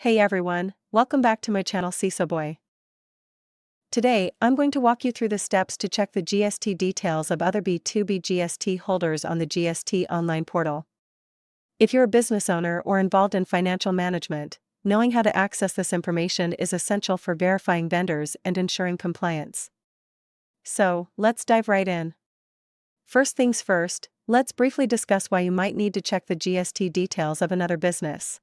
Hey everyone, welcome back to my channel Seso Boy. Today, I'm going to walk you through the steps to check the GST details of other B2B GST holders on the GST online portal. If you're a business owner or involved in financial management, knowing how to access this information is essential for verifying vendors and ensuring compliance. So, let's dive right in. First things first, let's briefly discuss why you might need to check the GST details of another business.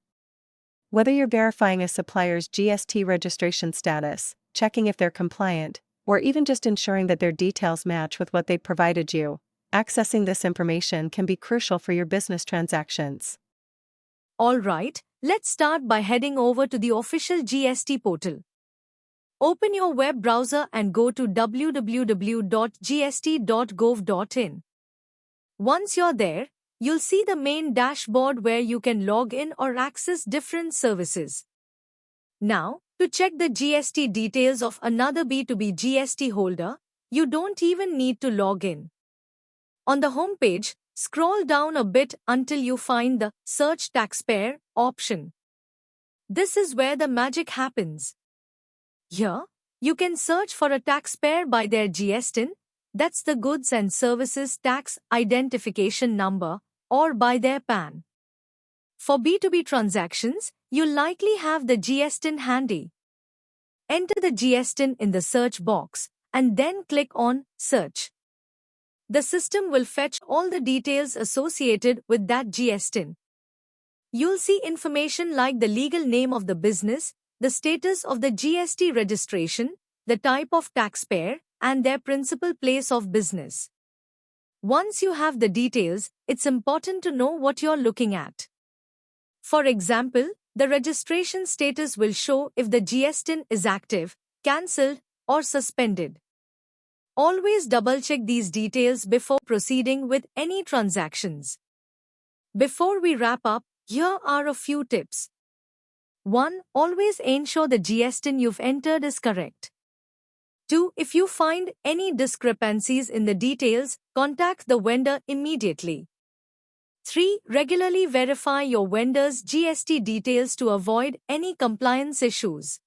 Whether you're verifying a supplier's GST registration status, checking if they're compliant, or even just ensuring that their details match with what they provided you, accessing this information can be crucial for your business transactions. Alright, let's start by heading over to the official GST portal. Open your web browser and go to www.gst.gov.in. Once you're there, you'll see the main dashboard where you can log in or access different services. Now, to check the GST details of another B2B GST holder, you don't even need to log in. On the home page, scroll down a bit until you find the Search Taxpayer option. This is where the magic happens. Here, you can search for a taxpayer by their GSTIN, that's the Goods and Services Tax Identification Number, or by their PAN. For B2B transactions, you'll likely have the GSTIN handy. Enter the GSTIN in the search box, and then click on Search. The system will fetch all the details associated with that GSTIN. You'll see information like the legal name of the business, the status of the GST registration, the type of taxpayer, and their principal place of business. Once you have the details, it's important to know what you're looking at. For example, the registration status will show if the GSTIN is active, cancelled, or suspended. Always double-check these details before proceeding with any transactions. Before we wrap up, here are a few tips. 1. Always ensure the GSTIN you've entered is correct. 2. If you find any discrepancies in the details, contact the vendor immediately. 3. Regularly verify your vendor's GST details to avoid any compliance issues.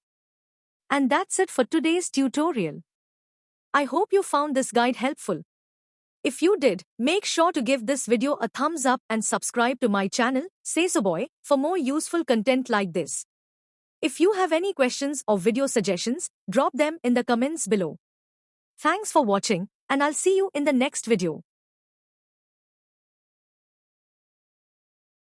And that's it for today's tutorial. I hope you found this guide helpful. If you did, make sure to give this video a thumbs up and subscribe to my channel, Seso Boy, for more useful content like this. If you have any questions or video suggestions, drop them in the comments below. Thanks for watching, and I'll see you in the next video.